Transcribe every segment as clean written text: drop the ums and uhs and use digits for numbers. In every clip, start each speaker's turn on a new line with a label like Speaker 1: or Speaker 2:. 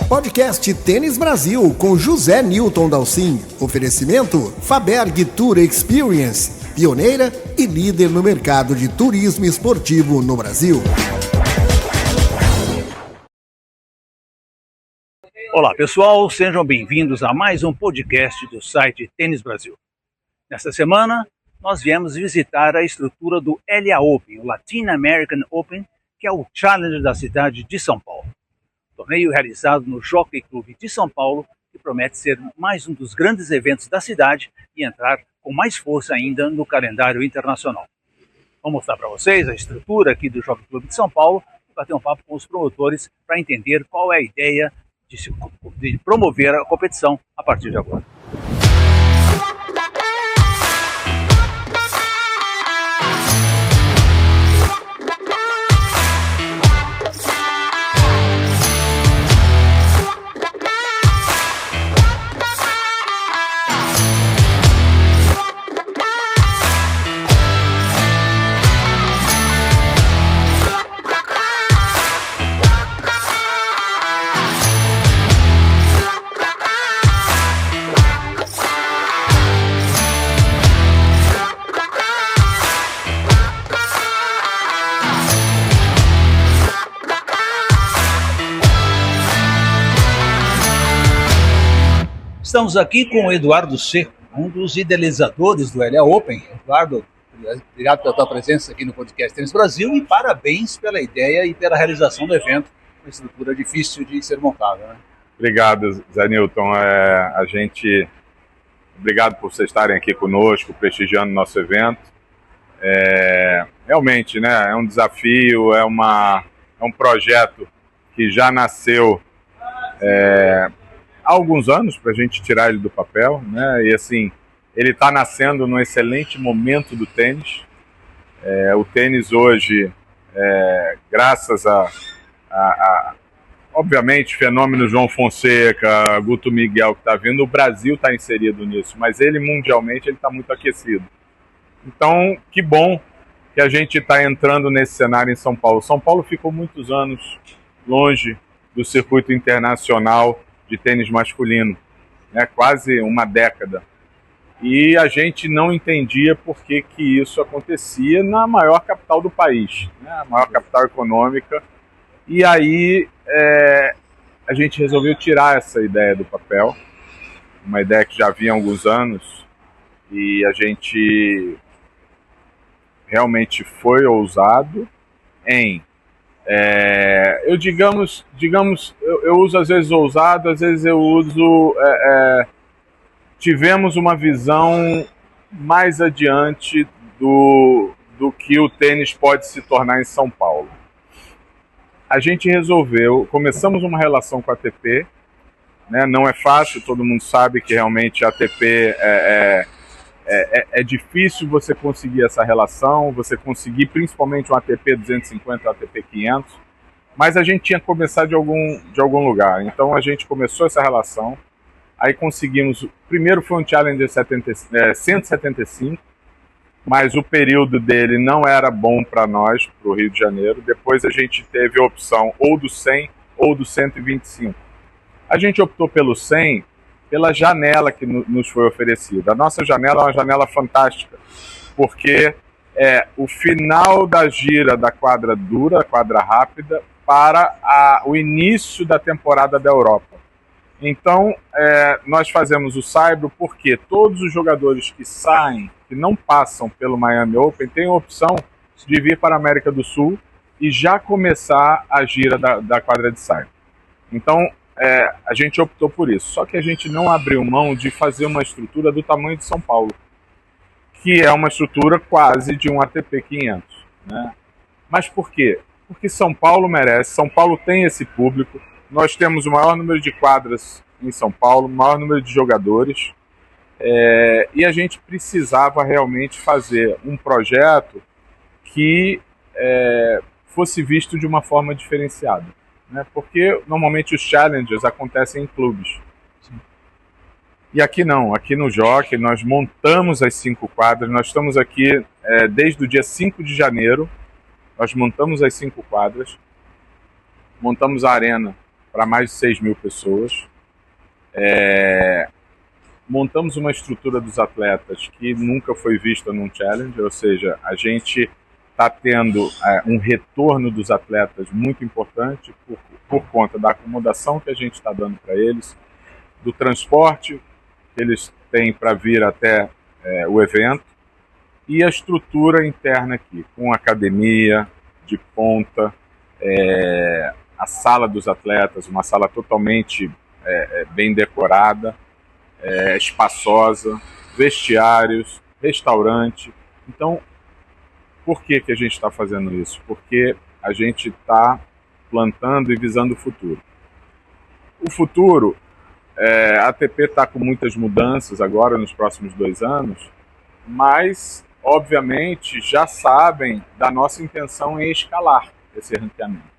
Speaker 1: Podcast Tênis Brasil com José Newton Dalcin. Oferecimento Faberg Tour Experience, pioneira e líder no mercado de turismo esportivo no Brasil.
Speaker 2: Olá pessoal, sejam bem-vindos a mais um podcast do site Tênis Brasil. Nesta semana, nós viemos visitar a estrutura do LA Open, o Latin American Open, que é o Challenger da cidade de São Paulo. Torneio realizado no Jockey Club de São Paulo, que promete ser mais um dos grandes eventos da cidade e entrar com mais força ainda no calendário internacional. Vou mostrar para vocês a estrutura aqui do Jockey Club de São Paulo e bater um papo com os promotores para entender qual é a ideia de promover a competição a partir de agora. Estamos aqui com o Eduardo Seco, um dos idealizadores do LA Open. Eduardo, obrigado pela tua presença aqui no podcast Tênis Brasil e parabéns pela ideia e pela realização do evento. Uma estrutura difícil de ser montada, né?
Speaker 3: Obrigado, Zé Newton. Obrigado por vocês estarem aqui conosco, prestigiando o nosso evento. Realmente, né, é um desafio, é um projeto que já nasceu há alguns anos para a gente tirar ele do papel, né? E assim, ele está nascendo num excelente momento do tênis. O tênis hoje, graças a obviamente, fenômeno João Fonseca, Guto Miguel que está vindo, o Brasil está inserido nisso, mas ele mundialmente está muito aquecido. Então, que bom que a gente está entrando nesse cenário em São Paulo. São Paulo ficou muitos anos longe do circuito internacional de tênis masculino, né? Quase uma década. E a gente não entendia por que isso acontecia na maior capital do país, né? A maior capital econômica. E aí a gente resolveu tirar essa ideia do papel, uma ideia que já havia há alguns anos, e a gente realmente foi ousado em... eu uso às vezes ousado, às vezes eu uso... tivemos uma visão mais adiante do que o tênis pode se tornar em São Paulo. A gente começamos uma relação com a ATP, né? Não é fácil, todo mundo sabe que realmente a ATP é difícil você conseguir essa relação, você conseguir principalmente um ATP 250, um ATP 500, mas a gente tinha que começar de algum lugar. Então a gente começou essa relação, aí conseguimos, primeiro foi um Challenger 175, mas o período dele não era bom para nós, para o Rio de Janeiro. Depois a gente teve a opção ou do 100 ou do 125. A gente optou pelo 100 pela janela que nos foi oferecida. A nossa janela é uma janela fantástica, porque é o final da gira da quadra dura, quadra rápida, para o início da temporada da Europa. Então, nós fazemos o saibro porque todos os jogadores que saem, que não passam pelo Miami Open, têm a opção de vir para a América do Sul e já começar a gira da quadra de saibro. Então, a gente optou por isso. Só que a gente não abriu mão de fazer uma estrutura do tamanho de São Paulo, que é uma estrutura quase de um ATP 500. Né? Mas por quê? Porque São Paulo merece, São Paulo tem esse público, nós temos o maior número de quadras em São Paulo, o maior número de jogadores, e a gente precisava realmente fazer um projeto que fosse visto de uma forma diferenciada, né? Porque normalmente os challengers acontecem em clubes. Sim. E aqui não, aqui no Jockey nós montamos as 5 quadras, nós estamos aqui desde o dia 5 de janeiro, nós montamos as 5 quadras, montamos a arena para mais de 6 mil pessoas. Montamos uma estrutura dos atletas que nunca foi vista num Challenge, ou seja, a gente está tendo um retorno dos atletas muito importante por conta da acomodação que a gente está dando para eles, do transporte que eles têm para vir até o evento e a estrutura interna aqui, com academia de ponta, a sala dos atletas, uma sala totalmente bem decorada, espaçosa, vestiários, restaurante. Então, por que a gente está fazendo isso? Porque a gente está plantando e visando o futuro. O futuro, a ATP está com muitas mudanças agora nos próximos 2 anos, mas, obviamente, já sabem da nossa intenção em escalar esse ranqueamento.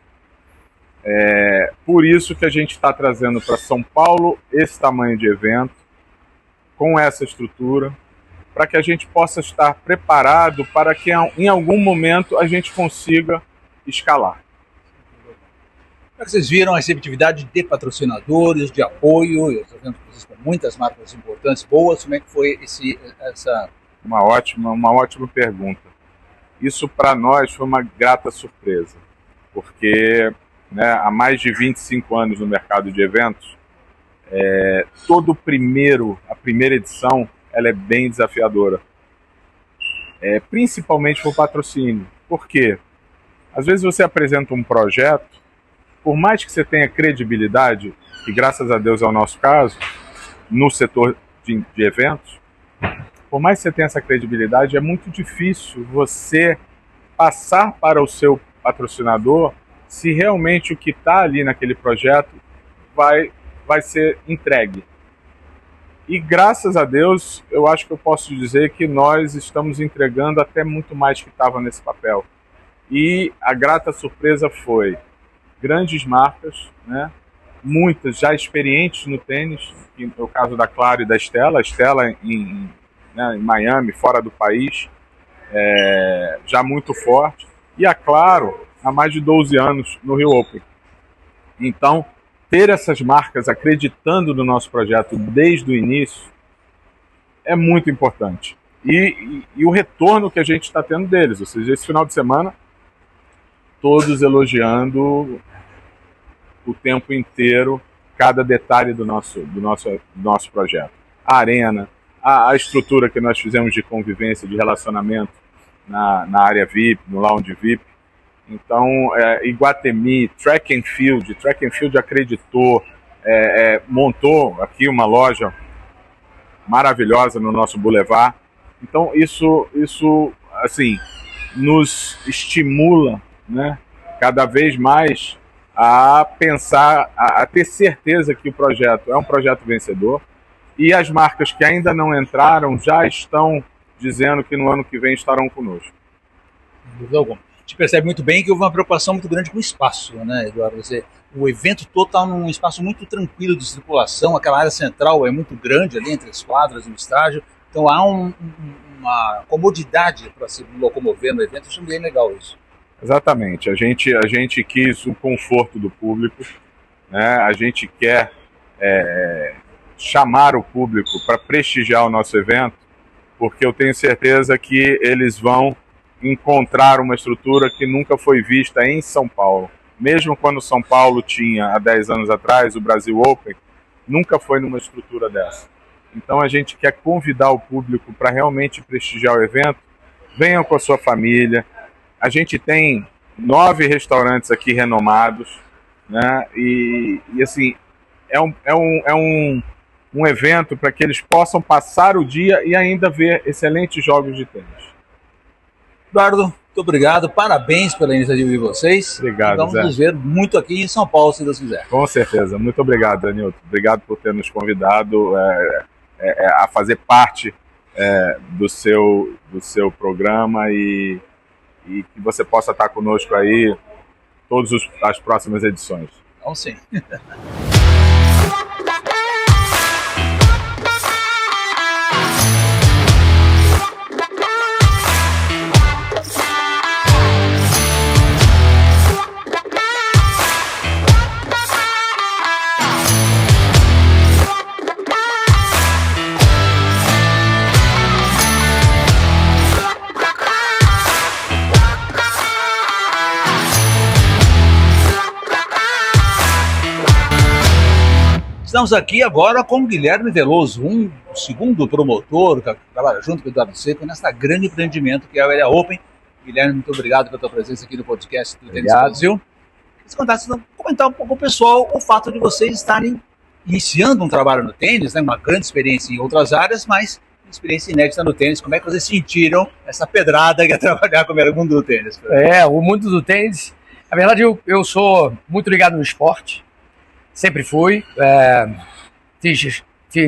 Speaker 3: Por isso que a gente está trazendo para São Paulo esse tamanho de evento, com essa estrutura, para que a gente possa estar preparado para que em algum momento a gente consiga escalar.
Speaker 2: Como é que vocês viram a receptividade de patrocinadores, de apoio? Eu estou vendo que vocês têm muitas marcas importantes, boas. Como é que foi essa...
Speaker 3: Uma ótima pergunta. Isso para nós foi uma grata surpresa, porque há mais de 25 anos no mercado de eventos, a primeira edição, ela é bem desafiadora, principalmente por patrocínio. Por quê? Às vezes você apresenta um projeto, por mais que você tenha credibilidade, e graças a Deus é o nosso caso, no setor de eventos, por mais que você tenha essa credibilidade, é muito difícil você passar para o seu patrocinador se realmente o que está ali naquele projeto vai ser entregue. E graças a Deus, eu acho que eu posso dizer que nós estamos entregando até muito mais que estava nesse papel. E a grata surpresa foi grandes marcas, muitas já experientes no tênis, que é o caso da Claro e da Stella. A Stella em Miami, fora do país, já muito forte. E a Claro há mais de 12 anos no Rio Open. Então, ter essas marcas acreditando no nosso projeto desde o início é muito importante. E o retorno que a gente está tendo deles, ou seja, esse final de semana, todos elogiando o tempo inteiro cada detalhe do nosso projeto. A arena, a estrutura que nós fizemos de convivência, de relacionamento na área VIP, no lounge VIP. Então, Iguatemi, Track and Field acreditou, montou aqui uma loja maravilhosa no nosso Boulevard. Então, isso assim, nos estimula, cada vez mais a pensar, a ter certeza que o projeto é um projeto vencedor. E as marcas que ainda não entraram já estão dizendo que no ano que vem estarão conosco.
Speaker 2: A gente percebe muito bem que houve uma preocupação muito grande com o espaço, Eduardo? O evento todo está num espaço muito tranquilo de circulação, aquela área central é muito grande ali entre as quadras e o estádio, então há uma comodidade para se locomover no evento. Acho bem legal isso.
Speaker 3: Exatamente, a gente quis o conforto do público, a gente quer chamar o público para prestigiar o nosso evento, porque eu tenho certeza que eles vão encontrar uma estrutura que nunca foi vista em São Paulo. Mesmo quando São Paulo tinha, há 10 anos atrás, o Brasil Open, nunca foi numa estrutura dessa. Então a gente quer convidar o público para realmente prestigiar o evento. Venham com a sua família. A gente tem 9 restaurantes aqui renomados, e assim, é um evento para que eles possam passar o dia e ainda ver excelentes jogos de tênis.
Speaker 2: Eduardo, muito obrigado, parabéns pela iniciativa de vocês.
Speaker 3: Obrigado,
Speaker 2: vamos
Speaker 3: Zé.
Speaker 2: nos ver muito aqui em São Paulo, se Deus quiser.
Speaker 3: Com certeza, muito obrigado, Danilton. Obrigado por ter nos convidado a fazer parte do seu programa e que você possa estar conosco aí todas as próximas edições.
Speaker 2: Então, sim. Estamos aqui agora com o Guilherme Veloso, o segundo promotor que trabalha junto com o Eduardo Seco nessa grande empreendimento que é o Elia Open. Guilherme, muito obrigado pela tua presença aqui no podcast do Tênis Brasil. Comentar um pouco com o pessoal o fato de vocês estarem iniciando um trabalho no tênis, né, uma grande experiência em outras áreas, mas uma experiência inédita no tênis. Como é que vocês sentiram essa pedrada que é trabalhar com o mundo do tênis?
Speaker 4: O mundo do tênis, na verdade eu sou muito ligado no esporte, sempre fui,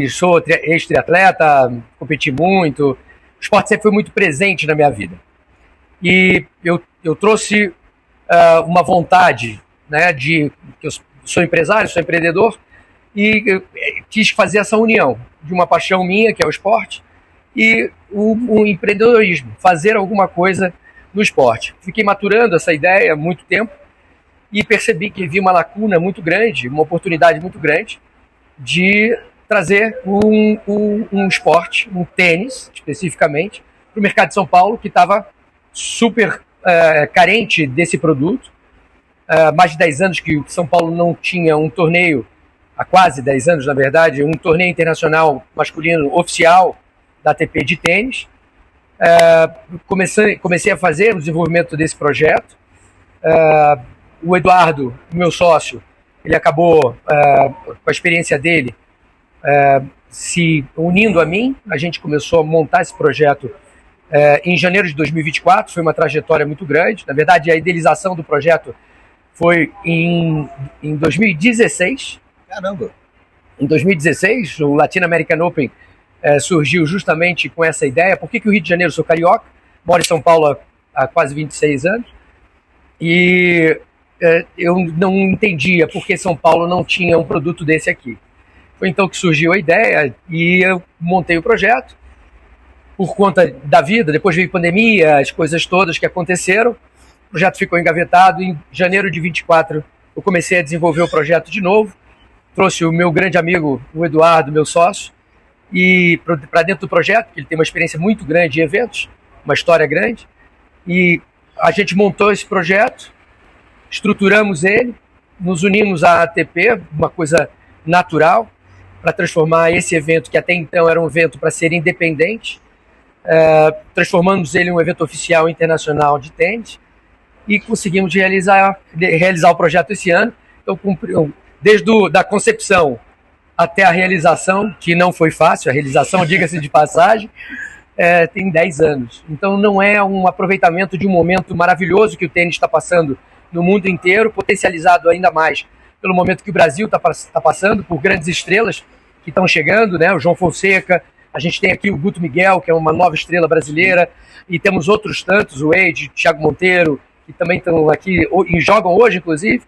Speaker 4: sou ex-triatleta, competi muito, o esporte sempre foi muito presente na minha vida. E eu trouxe uma vontade, né, que eu sou empresário, sou empreendedor, e quis fazer essa união de uma paixão minha, que é o esporte, e o empreendedorismo, fazer alguma coisa no esporte. Fiquei maturando essa ideia há muito tempo e percebi que havia uma lacuna muito grande, uma oportunidade muito grande de trazer um esporte, um tênis especificamente, para o mercado de São Paulo, que estava super carente desse produto. Mais de 10 anos que São Paulo não tinha um torneio, há quase 10 anos, na verdade, um torneio internacional masculino oficial da ATP de tênis. Comecei a fazer o desenvolvimento desse projeto. O Eduardo, meu sócio, ele acabou, com a experiência dele, se unindo a mim. A gente começou a montar esse projeto em janeiro de 2024, foi uma trajetória muito grande. Na verdade, a idealização do projeto foi em 2016.
Speaker 2: Caramba!
Speaker 4: Em 2016, o Latin American Open surgiu justamente com essa ideia. Por que o Rio de Janeiro? Eu sou carioca, moro em São Paulo há quase 26 anos, e eu não entendia por que São Paulo não tinha um produto desse aqui. Foi então que surgiu a ideia e eu montei o projeto. Por conta da vida, depois veio pandemia, as coisas todas que aconteceram, o projeto ficou engavetado. Em janeiro de 24, eu comecei a desenvolver o projeto de novo, trouxe o meu grande amigo, o Eduardo, meu sócio, e para dentro do projeto, ele tem uma experiência muito grande em eventos, uma história grande, e a gente montou esse projeto, estruturamos ele, nos unimos à ATP, uma coisa natural, para transformar esse evento, que até então era um evento para ser independente, transformamos ele em um evento oficial internacional de tênis, e conseguimos realizar o projeto esse ano. Então, desde da concepção até a realização, que não foi fácil, a realização, diga-se de passagem, tem 10 anos. Então não é um aproveitamento de um momento maravilhoso que o tênis está passando no mundo inteiro, potencializado ainda mais pelo momento que o Brasil está passando, por grandes estrelas que estão chegando, né? O João Fonseca, a gente tem aqui o Guto Miguel, que é uma nova estrela brasileira, e temos outros tantos, o Wade, Thiago Monteiro, que também estão aqui e jogam hoje, inclusive.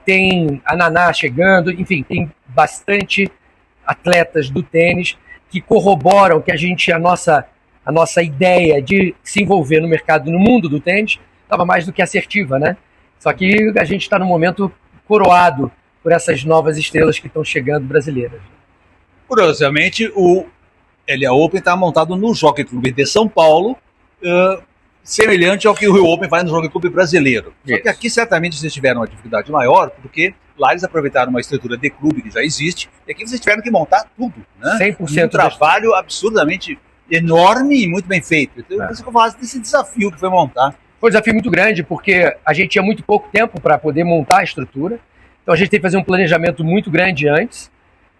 Speaker 4: Tem a Naná chegando, enfim, tem bastante atletas do tênis que corroboram que a nossa ideia de se envolver no mercado, no mundo do tênis, estava mais do que assertiva, né? Só que a gente está num momento coroado por essas novas estrelas que estão chegando brasileiras.
Speaker 2: Curiosamente, o Elia Open está montado no Jockey Club de São Paulo, semelhante ao que o Rio Open faz no Jockey Club brasileiro. Só que aqui certamente vocês tiveram uma dificuldade maior, porque lá eles aproveitaram uma estrutura de clube que já existe, e aqui vocês tiveram que montar tudo, né?
Speaker 4: 100%.
Speaker 2: Um trabalho absurdamente enorme e muito bem feito. Então, eu pensei que eu falasse desse desafio que foi montar.
Speaker 4: Foi um desafio muito grande, porque a gente tinha muito pouco tempo para poder montar a estrutura. Então a gente teve que fazer um planejamento muito grande antes.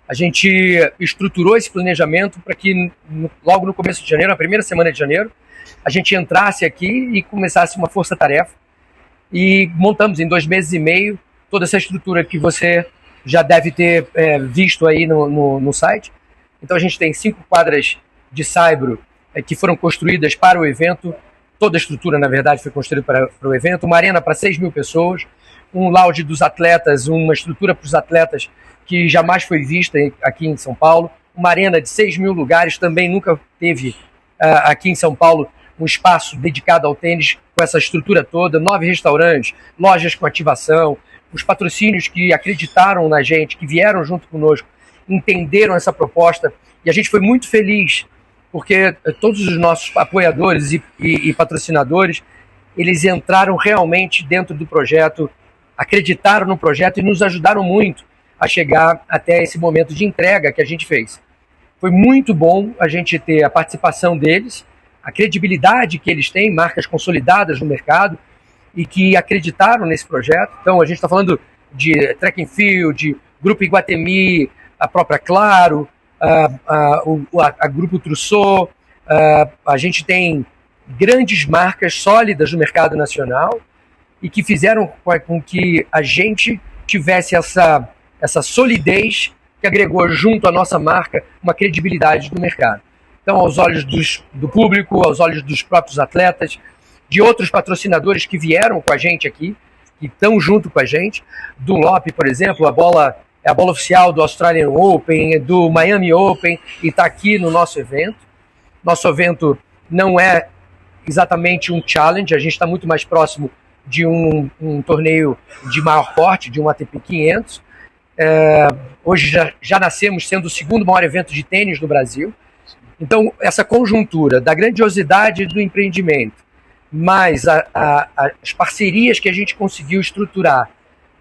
Speaker 4: A gente estruturou esse planejamento para que logo no começo de janeiro, na primeira semana de janeiro, a gente entrasse aqui e começasse uma força-tarefa. E montamos em 2 meses e meio toda essa estrutura que você já deve ter visto aí no site. Então a gente tem 5 quadras de saibro que foram construídas para o evento. Toda a estrutura, na verdade, foi construída para o evento. Uma arena para 6 mil pessoas, um lounge dos atletas, uma estrutura para os atletas que jamais foi vista aqui em São Paulo. Uma arena de 6 mil lugares, também nunca teve aqui em São Paulo um espaço dedicado ao tênis com essa estrutura toda. 9 restaurantes, lojas com ativação, os patrocínios que acreditaram na gente, que vieram junto conosco, entenderam essa proposta, e a gente foi muito feliz, porque todos os nossos apoiadores e patrocinadores, eles entraram realmente dentro do projeto, acreditaram no projeto e nos ajudaram muito a chegar até esse momento de entrega que a gente fez. Foi muito bom a gente ter a participação deles, a credibilidade que eles têm, marcas consolidadas no mercado e que acreditaram nesse projeto. Então, a gente está falando de Track and Field, Grupo Iguatemi, a própria Claro, a Grupo Trousseau. A gente tem grandes marcas sólidas no mercado nacional e que fizeram com que a gente tivesse essa solidez que agregou junto à nossa marca uma credibilidade no mercado. Então, aos olhos do público, aos olhos dos próprios atletas, de outros patrocinadores que vieram com a gente aqui, que estão junto com a gente, do Dunlop, por exemplo, a bola oficial do Australian Open, do Miami Open, e está aqui no nosso evento. Nosso evento não é exatamente um challenge, a gente está muito mais próximo de um torneio de maior porte, de um ATP 500. Hoje já nascemos sendo o segundo maior evento de tênis no Brasil. Então, essa conjuntura da grandiosidade do empreendimento, mais as parcerias que a gente conseguiu estruturar,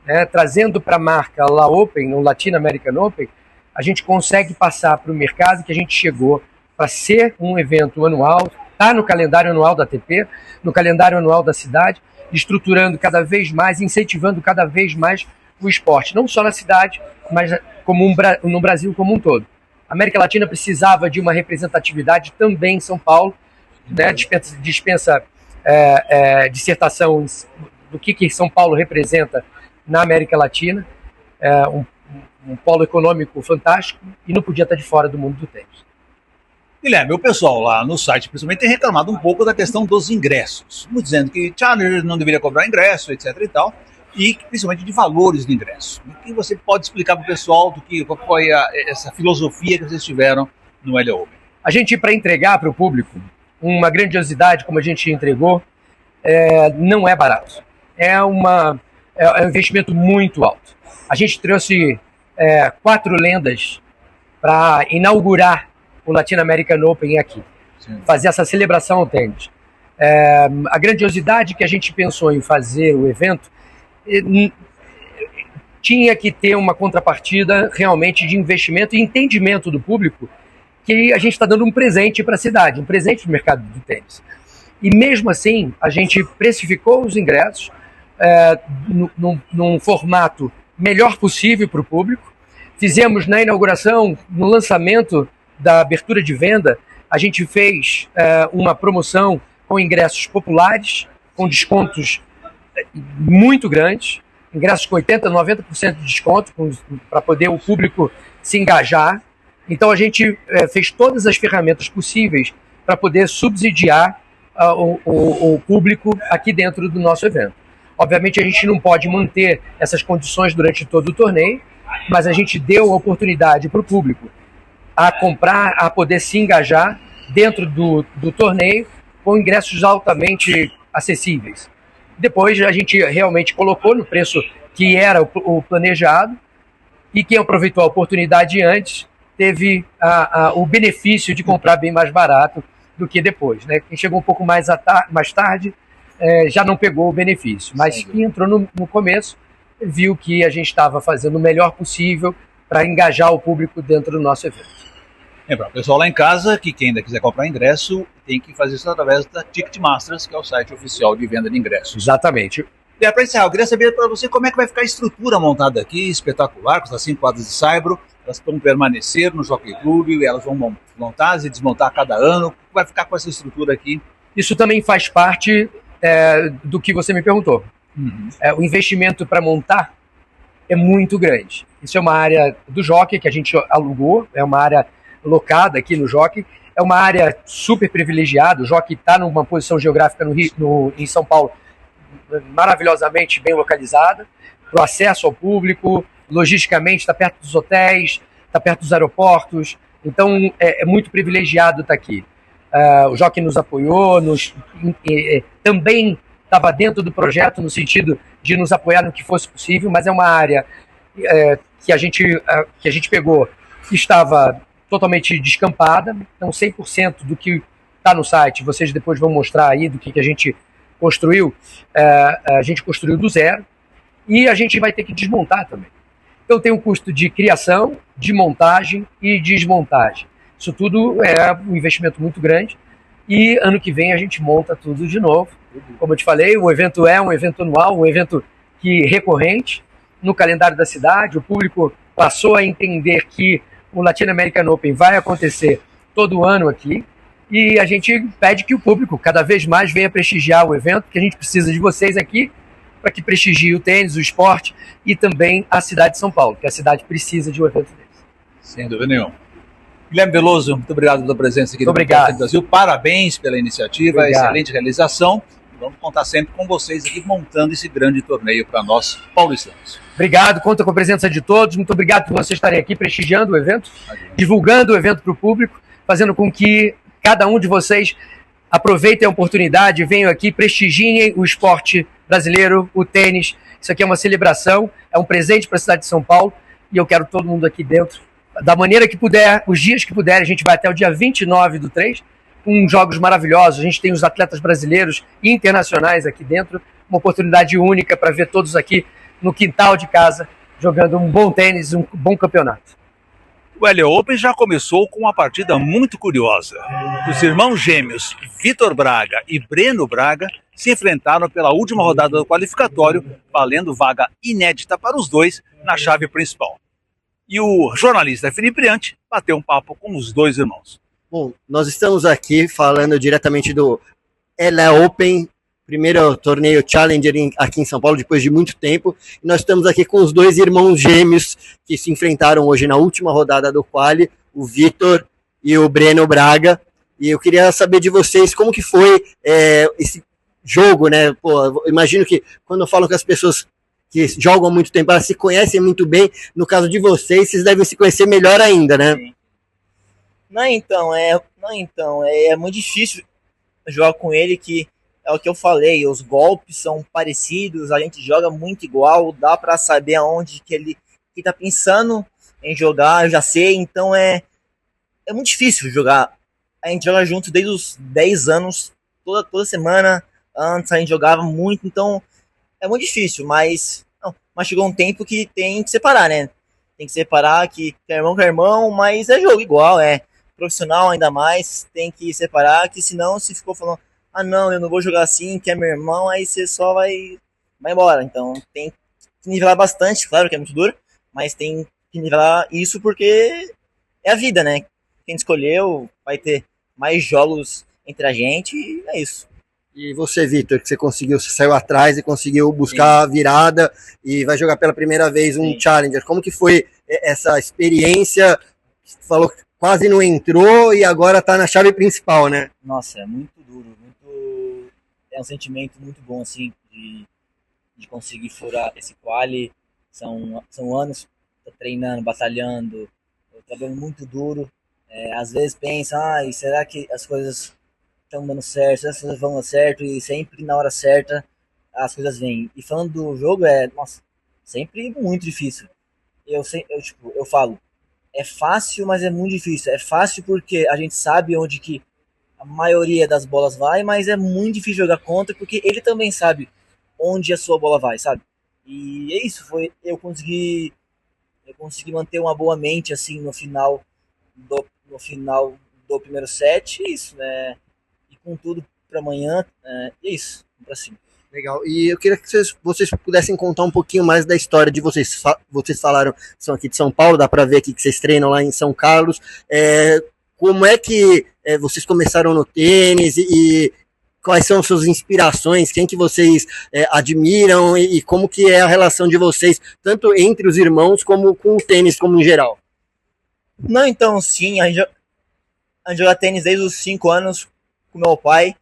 Speaker 4: né, trazendo para a marca La Open, o Latin American Open, a gente consegue passar para o mercado que a gente chegou para ser um evento anual, está no calendário anual da ATP, no calendário anual da cidade, estruturando cada vez mais, incentivando cada vez mais o esporte, não só na cidade, mas no Brasil como um todo. A América Latina precisava de uma representatividade também em São Paulo, né? Dispensa dissertação do que São Paulo representa na América Latina, um polo econômico fantástico, e não podia estar de fora do mundo do tênis.
Speaker 2: Guilherme, o pessoal lá no site, principalmente, tem reclamado um pouco da questão dos ingressos, dizendo que Challenger não deveria cobrar ingresso, etc. e tal, e principalmente de valores de ingresso. O que você pode explicar para o pessoal qual foi essa filosofia que vocês tiveram no LA Open?
Speaker 4: A gente, para entregar para o público uma grandiosidade como a gente entregou, não é barato. É um investimento muito alto. A gente trouxe 4 lendas para inaugurar o Latin American Open aqui. Sim. Fazer essa celebração ao tênis. A grandiosidade que a gente pensou em fazer o evento tinha que ter uma contrapartida realmente de investimento e entendimento do público que a gente está dando um presente para a cidade, um presente para o mercado do tênis. E mesmo assim, a gente precificou os ingressos num formato melhor possível para o público. Fizemos na inauguração, no lançamento da abertura de venda, a gente fez uma promoção com ingressos populares, com descontos muito grandes, ingressos com 80%, 90% de desconto, para poder o público se engajar. Então a gente fez todas as ferramentas possíveis para poder subsidiar o público aqui dentro do nosso evento. Obviamente a gente não pode manter essas condições durante todo o torneio, mas a gente deu a oportunidade para o público a comprar, a poder se engajar dentro do torneio com ingressos altamente acessíveis. Depois a gente realmente colocou no preço que era o planejado, e quem aproveitou a oportunidade antes teve o benefício de comprar bem mais barato do que depois, né? Quem chegou um pouco mais tarde já não pegou o benefício, mas quem entrou no começo viu que a gente estava fazendo o melhor possível para engajar o público dentro do nosso evento.
Speaker 2: Para o pessoal lá em casa, que quem ainda quiser comprar ingresso, tem que fazer isso através da Ticketmasters, que é o site oficial de venda de ingressos.
Speaker 4: Exatamente.
Speaker 2: E para encerrar, eu queria saber para você como é que vai ficar a estrutura montada aqui, espetacular, com essas 5 quadras de saibro. Elas vão permanecer no Jockey Club, elas vão montar e desmontar a cada ano. O que vai ficar com essa estrutura aqui?
Speaker 4: Isso também faz parte do que você me perguntou. Uhum. O investimento para montar é muito grande. Isso é uma área do Jockey que a gente alugou, é uma área locada aqui no Jockey, é uma área super privilegiada. O Jockey está numa posição geográfica em São Paulo maravilhosamente bem localizada, para o acesso ao público, logisticamente está perto dos hotéis, está perto dos aeroportos, então é muito privilegiado estar aqui. O Jockey nos apoiou, também estava dentro do projeto no sentido de nos apoiar no que fosse possível, mas é uma área que a gente pegou que estava totalmente descampada, então 100% do que está no site, vocês depois vão mostrar aí do que a gente construiu, a gente construiu do zero, e a gente vai ter que desmontar também. Então tem um custo de criação, de montagem e desmontagem. Isso tudo é um investimento muito grande e ano que vem a gente monta tudo de novo. Como eu te falei, o evento é um evento anual, um evento recorrente no calendário da cidade. O público passou a entender que o Latin American Open vai acontecer todo ano aqui e a gente pede que o público cada vez mais venha prestigiar o evento, que a gente precisa de vocês aqui para que prestigie o tênis, o esporte e também a cidade de São Paulo, que a cidade precisa de um evento desse.
Speaker 2: Sem dúvida nenhuma. Guilherme Veloso, muito obrigado pela presença aqui no Podcast Brasil. Parabéns pela iniciativa, excelente realização. Vamos contar sempre com vocês aqui montando esse grande torneio para nós paulistanos.
Speaker 4: Obrigado, conta com a presença de todos. Muito obrigado por vocês estarem aqui prestigiando o evento, divulgando o evento para o público, fazendo com que cada um de vocês aproveitem a oportunidade, venham aqui, prestigiem o esporte brasileiro, o tênis. Isso aqui é uma celebração, é um presente para a cidade de São Paulo e eu quero todo mundo aqui dentro, da maneira que puder, os dias que puder. A gente vai até o dia 29/3, com jogos maravilhosos. A gente tem os atletas brasileiros e internacionais aqui dentro, uma oportunidade única para ver todos aqui no quintal de casa, jogando um bom tênis, um bom campeonato.
Speaker 2: O LA Open já começou com uma partida muito curiosa. Os irmãos gêmeos Vitor Braga e Breno Braga se enfrentaram pela última rodada do qualificatório, valendo vaga inédita para os dois na chave principal. E o jornalista Felipe Briante bateu um papo com os dois irmãos.
Speaker 5: Bom, nós estamos aqui falando diretamente do LA Open, primeiro torneio Challenger aqui em São Paulo, depois de muito tempo. E nós estamos aqui com os dois irmãos gêmeos que se enfrentaram hoje na última rodada do quali, o Vitor e o Breno Braga. E eu queria saber de vocês como que foi esse jogo, né? Pô, eu imagino que quando eu falo com as pessoas que jogam há muito tempo, elas se conhecem muito bem. No caso de vocês devem se conhecer melhor ainda, né?
Speaker 6: Sim. É muito difícil jogar com ele, que é o que eu falei, os golpes são parecidos, a gente joga muito igual, dá pra saber aonde que ele que tá pensando em jogar, eu já sei, então é muito difícil jogar. A gente joga junto desde os 10 anos, toda semana, antes a gente jogava muito, então é muito difícil, mas chegou um tempo que tem que separar, né? Tem que separar, que é irmão com irmão, mas é jogo igual, é profissional ainda mais, tem que separar, que senão se ficou falando, não, eu não vou jogar assim, que é meu irmão, aí você só vai embora. Então tem que nivelar bastante, claro que é muito duro, mas tem que nivelar isso porque é a vida, né? Quem escolheu vai ter mais jogos entre a gente e é isso.
Speaker 5: E você, Vitor, que você saiu atrás e conseguiu buscar a virada e vai jogar pela primeira vez um Challenger. Como que foi essa experiência? Você falou que quase não entrou e agora tá na chave principal, né?
Speaker 6: Nossa, é muito duro, é um sentimento muito bom, assim, de conseguir furar esse quali. São anos treinando, batalhando, trabalhando muito duro. Às vezes pensa, será que as coisas estão dando certo, será que as coisas vão dar certo? E sempre na hora certa as coisas vêm. E falando do jogo, sempre muito difícil. Eu falo, é fácil, mas é muito difícil. É fácil porque a gente sabe onde que a maioria das bolas vai, mas é muito difícil jogar contra porque ele também sabe onde a sua bola vai, sabe? E é isso, eu consegui manter uma boa mente assim no final do primeiro set, isso, né? E com tudo para amanhã, e é isso, vamos pra cima.
Speaker 5: Legal. E eu queria que vocês pudessem contar um pouquinho mais da história de vocês. Vocês falaram que são aqui de São Paulo, dá para ver aqui que vocês treinam lá em São Carlos. Como é que vocês começaram no tênis e quais são suas inspirações? Quem que vocês admiram e como que é a relação de vocês, tanto entre os irmãos como com o tênis como em geral?
Speaker 6: Não, então, sim, a gente joga tênis desde os 5 anos com meu pai,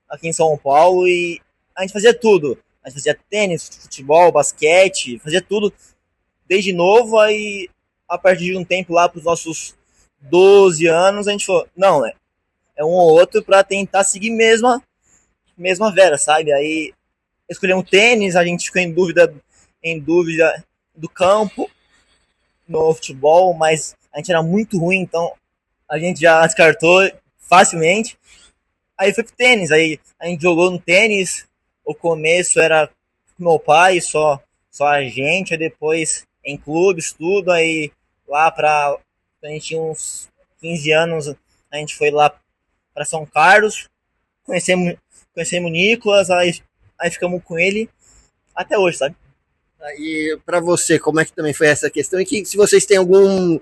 Speaker 6: aqui em São Paulo, e a gente fazia tudo. A gente fazia tênis, futebol, basquete, fazia tudo desde novo. Aí, a partir de um tempo lá, para os nossos 12 anos, a gente falou, não, é um ou outro para tentar seguir mesma vera, sabe? Aí, escolhemos tênis, a gente ficou em dúvida do campo, no futebol, mas a gente era muito ruim, então a gente já descartou facilmente. Aí foi pro tênis, aí a gente jogou no tênis. O começo era com meu pai, só a gente, aí depois em clubes, tudo. Aí lá quando a gente tinha uns 15 anos, a gente foi lá para São Carlos, conhecemos o Nicolas, aí ficamos com ele até hoje, sabe?
Speaker 5: E para você, como é que também foi essa questão? E que se vocês têm algum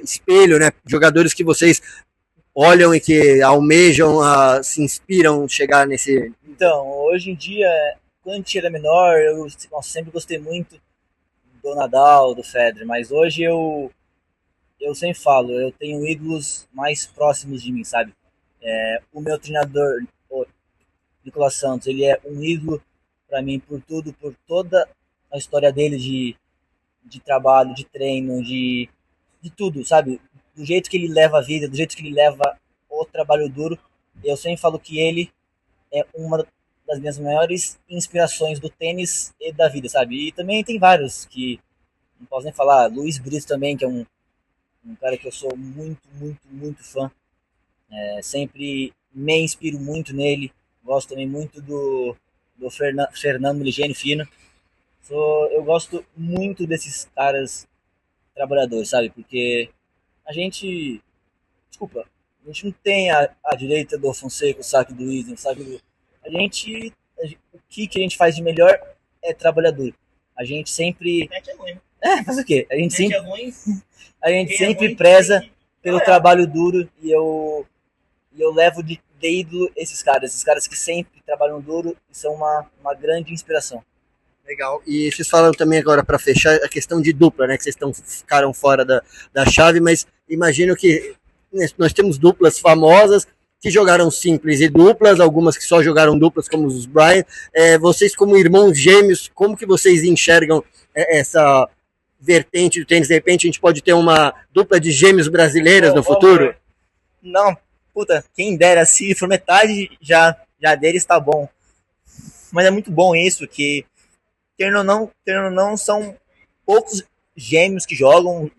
Speaker 5: espelho, né? Jogadores que vocês olham e que almejam, se inspiram chegar nesse...
Speaker 6: Então, hoje em dia, quando a gente era menor, eu sempre gostei muito do Nadal, do Federer, mas hoje eu sempre falo, eu tenho ídolos mais próximos de mim, sabe? O meu treinador, o Nicolas Santos, ele é um ídolo para mim por toda a história dele de trabalho, de treino, de tudo, sabe? Do jeito que ele leva a vida, do jeito que ele leva o trabalho duro. Eu sempre falo que ele é uma das minhas maiores inspirações do tênis e da vida, sabe? E também tem vários que não posso nem falar. Luiz Brito também, que é um cara que eu sou muito, muito, muito fã. Sempre me inspiro muito nele. Gosto também muito do Fernando Ligênio Fino. Eu gosto muito desses caras trabalhadores, sabe? Porque a gente não tem a direita do Fonseca, o saque do Isner, o saque do... o que a gente faz de melhor é trabalhador. A gente sempre...
Speaker 7: É ruim.
Speaker 6: Faz o quê? A gente sempre,
Speaker 7: É ruim.
Speaker 6: a gente sempre preza pelo trabalho duro e eu levo de ídolo esses caras que sempre trabalham duro e são uma grande inspiração.
Speaker 5: Legal. E vocês falaram também agora, para fechar, a questão de dupla, né? Que vocês ficaram fora da chave, mas imagino que nós temos duplas famosas que jogaram simples e duplas, algumas que só jogaram duplas, como os Bryan. Vocês, como irmãos gêmeos, como que vocês enxergam essa vertente do tênis? De repente a gente pode ter uma dupla de gêmeos brasileiras no futuro?
Speaker 6: Não, puta, quem dera, se for metade já deles tá bom. Mas é muito bom isso, que querendo ou não, são poucos gêmeos que jogam.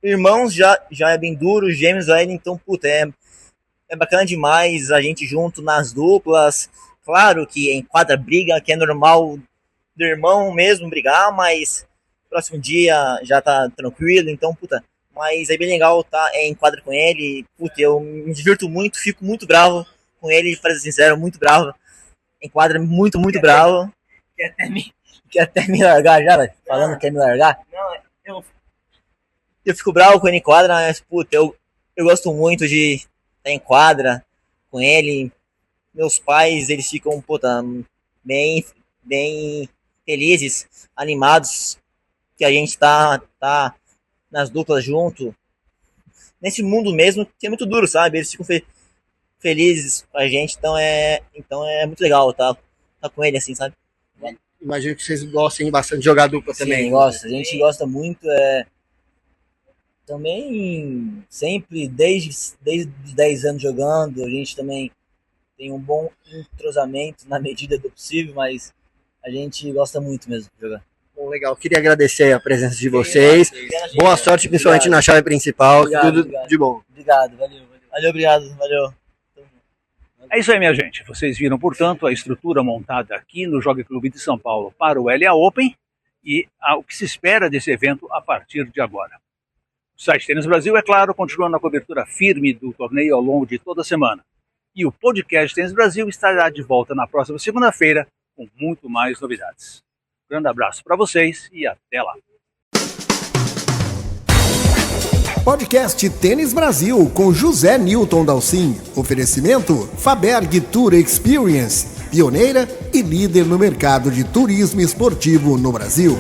Speaker 6: Irmãos já é bem duro, gêmeos aí, então, puta, é bacana demais a gente junto nas duplas. Claro que em quadra briga, que é normal do irmão mesmo brigar, mas próximo dia já tá tranquilo, então, puta. Mas é bem legal tá em quadra com ele, puta, eu me divirto muito, fico muito bravo com ele, para ser sincero, muito bravo. Em quadra, muito, muito bravo. Quer até me largar já, velho? Falando que quer me largar?
Speaker 7: Não,
Speaker 6: eu fico bravo com ele em quadra, mas, puta, eu gosto muito de estar em quadra com ele. Meus pais, eles ficam, puta, bem felizes, animados, que a gente tá nas duplas junto. Nesse mundo mesmo, que é muito duro, sabe? Eles ficam felizes com a gente, então é muito legal tá com ele, assim, sabe?
Speaker 5: Imagino que vocês gostem bastante de jogar dupla também.
Speaker 6: Sim, gosta. A gente gosta muito. Também, sempre, desde os 10 anos jogando, a gente também tem um bom entrosamento na medida do possível, mas a gente gosta muito mesmo de jogar.
Speaker 5: Bom, legal. Queria agradecer a presença de vocês. Boa sorte, principalmente na chave principal. Tudo de bom.
Speaker 6: Obrigado, valeu.
Speaker 2: É isso aí, minha gente. Vocês viram, portanto, a estrutura montada aqui no Jockey Club de São Paulo para o LA Open e o que se espera desse evento a partir de agora. O site Tênis Brasil, é claro, continua na cobertura firme do torneio ao longo de toda a semana. E o podcast Tênis Brasil estará de volta na próxima segunda-feira com muito mais novidades. Grande abraço para vocês e até lá.
Speaker 1: Podcast Tênis Brasil com José Newton Dalcin. Oferecimento Faberg Tour Experience, pioneira e líder no mercado de turismo esportivo no Brasil.